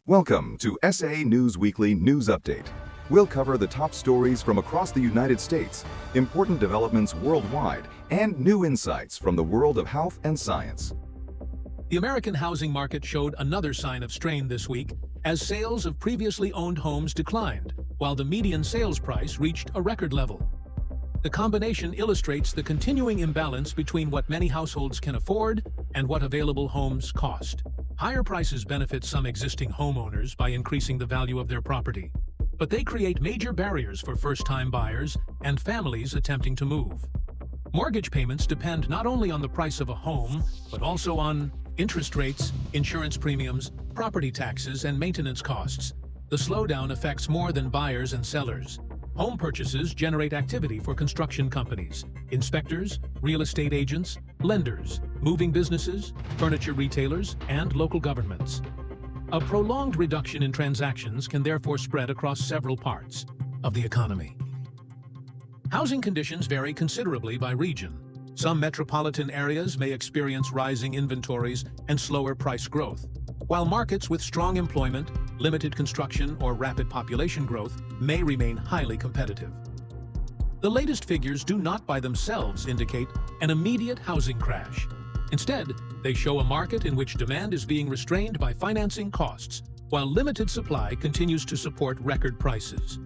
Welcome to SA News Weekly News Update. We'll cover the top stories from across the United States, important developments worldwide, and new insights from the world of health and science. The American housing market showed another sign of strain this week as sales of previously owned homes declined, while the median sales price reached a record level. The combination illustrates the continuing imbalance between what many households can afford and what available homes cost. Higher prices benefit some existing homeowners by increasing the value of their property, but they create major barriers for first-time buyers and families attempting to move. Mortgage payments depend not only on the price of a home, but also on interest rates, insurance premiums, property taxes, and maintenance costs. The slowdown affects more than buyers and sellers. Home purchases generate activity for construction companies, inspectors, real estate agents, lenders, moving businesses, furniture retailers, and local governments. A prolonged reduction in transactions can therefore spread across several parts of the economy. Housing conditions vary considerably by region. Some metropolitan areas may experience rising inventories and slower price growth, while markets with strong employment, limited construction, or rapid population growth may remain highly competitive. The latest figures do not by themselves indicate an immediate housing crash. Instead, they show a market in which demand is being restrained by financing costs, while limited supply continues to support record prices.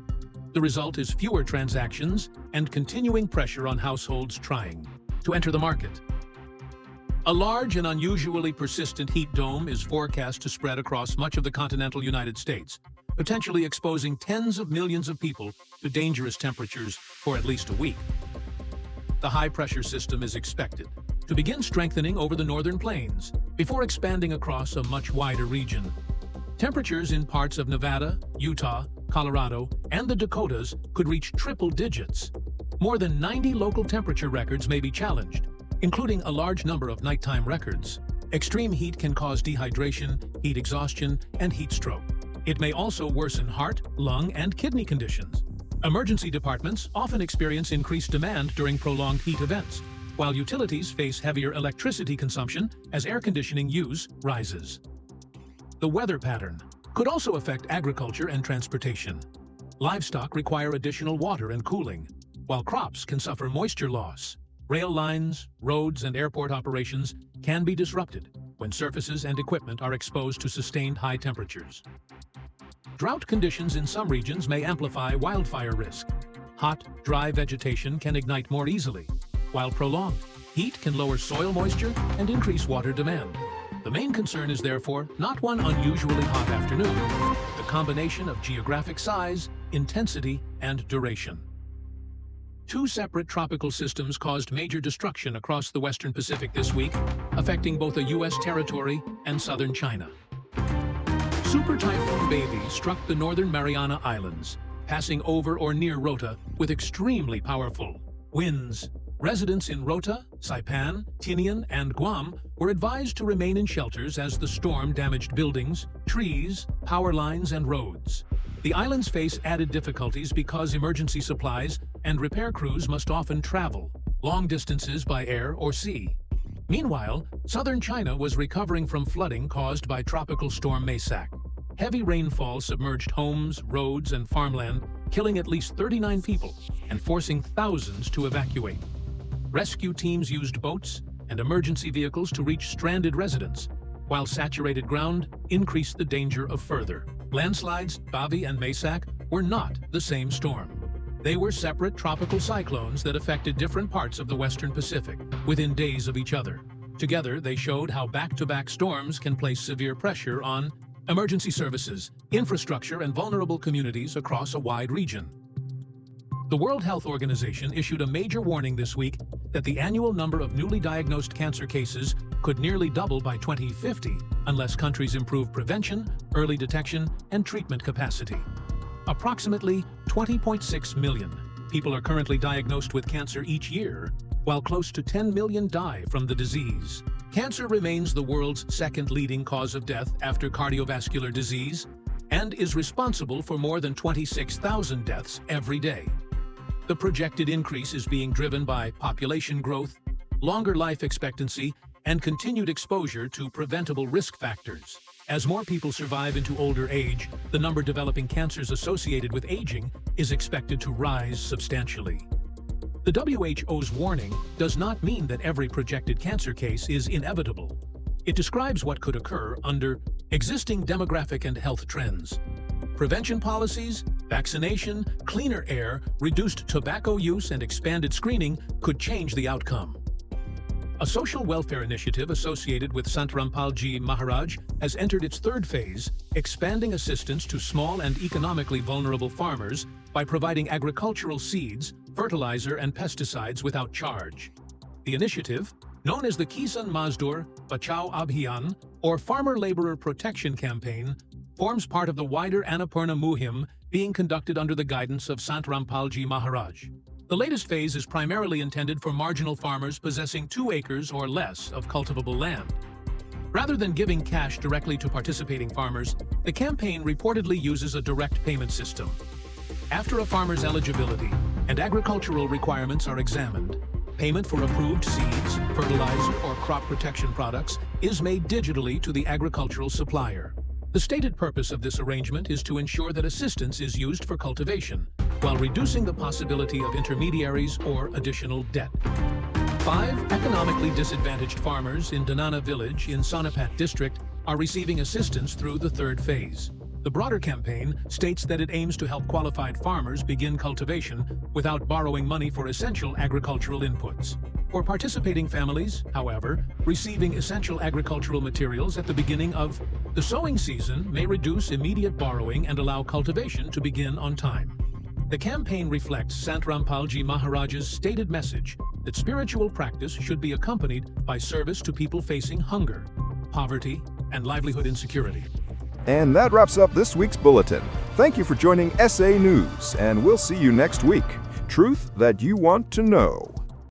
The result is fewer transactions and continuing pressure on households trying to enter the market. A large and unusually persistent heat dome is forecast to spread across much of the continental United States, potentially exposing tens of millions of people to dangerous temperatures for at least a week. The high-pressure system is expected to begin strengthening over the northern plains before expanding across a much wider region. Temperatures in parts of Nevada, Utah, Colorado, and the Dakotas could reach triple digits. More than 90 local temperature records may be challenged, including a large number of nighttime records. Extreme heat can cause dehydration, heat exhaustion, and heat stroke. It may also worsen heart, lung, and kidney conditions. Emergency departments often experience increased demand during prolonged heat events, while utilities face heavier electricity consumption as air conditioning use rises. The weather pattern could also affect agriculture and transportation. Livestock require additional water and cooling, while crops can suffer moisture loss. Rail lines, roads, and airport operations can be disrupted when surfaces and equipment are exposed to sustained high temperatures. Drought conditions in some regions may amplify wildfire risk. Hot, dry vegetation can ignite more easily, while prolonged heat can lower soil moisture and increase water demand. The main concern is therefore not one unusually hot afternoon, but the combination of geographic size, intensity, and duration. Two separate tropical systems caused major destruction across the Western Pacific this week, affecting both a U.S. territory and southern China. Super Typhoon Baby struck the northern Mariana Islands, passing over or near Rota with extremely powerful winds. Residents in Rota, Saipan, Tinian, and Guam were advised to remain in shelters as the storm damaged buildings, trees, power lines, and roads. The islands face added difficulties because emergency supplies and repair crews must often travel long distances by air or sea. Meanwhile, southern China was recovering from flooding caused by Tropical Storm Maysak. Heavy rainfall submerged homes, roads, and farmland, killing at least 39 people and forcing thousands to evacuate. Rescue teams used boats and emergency vehicles to reach stranded residents, while saturated ground increased the danger of further landslides. Bavi and Maysak were not the same storm. They were separate tropical cyclones that affected different parts of the Western Pacific within days of each other. Together, they showed how back-to-back storms can place severe pressure on emergency services, infrastructure, and vulnerable communities across a wide region. The World Health Organization issued a major warning this week that the annual number of newly diagnosed cancer cases could nearly double by 2050 unless countries improve prevention, early detection, and treatment capacity. Approximately 20.6 million people are currently diagnosed with cancer each year, while close to 10 million die from the disease. Cancer remains the world's second leading cause of death after cardiovascular disease and is responsible for more than 26,000 deaths every day. The projected increase is being driven by population growth, longer life expectancy, and continued exposure to preventable risk factors. As more people survive into older age, the number developing cancers associated with aging is expected to rise substantially. The WHO's warning does not mean that every projected cancer case is inevitable. It describes what could occur under existing demographic and health trends. Prevention policies, vaccination, cleaner air, reduced tobacco use, and expanded screening could change the outcome. A social welfare initiative associated with Sant Rampalji Maharaj has entered its third phase, expanding assistance to small and economically vulnerable farmers by providing agricultural seeds, fertilizer, and pesticides without charge. The initiative, known as the Kisan Mazdoor Bachao Abhiyan, or Farmer Laborer Protection Campaign, forms part of the wider Annapurna Muhim being conducted under the guidance of Sant Rampalji Maharaj. The latest phase is primarily intended for marginal farmers possessing 2 acres or less of cultivable land. Rather than giving cash directly to participating farmers, the campaign reportedly uses a direct payment system. After a farmer's eligibility and agricultural requirements are examined, payment for approved seeds, fertilizer, or crop protection products is made digitally to the agricultural supplier. The stated purpose of this arrangement is to ensure that assistance is used for cultivation, while reducing the possibility of intermediaries or additional debt. 5 economically disadvantaged farmers in Danana village in Sonipat district are receiving assistance through the third phase. The broader campaign states that it aims to help qualified farmers begin cultivation without borrowing money for essential agricultural inputs. For participating families, however, receiving essential agricultural materials at the beginning of the sowing season may reduce immediate borrowing and allow cultivation to begin on time. The campaign reflects Sant Rampalji Maharaj's stated message that spiritual practice should be accompanied by service to people facing hunger, poverty, and livelihood insecurity. And that wraps up this week's bulletin. Thank you for joining SA News, and we'll see you next week. Truth that you want to know.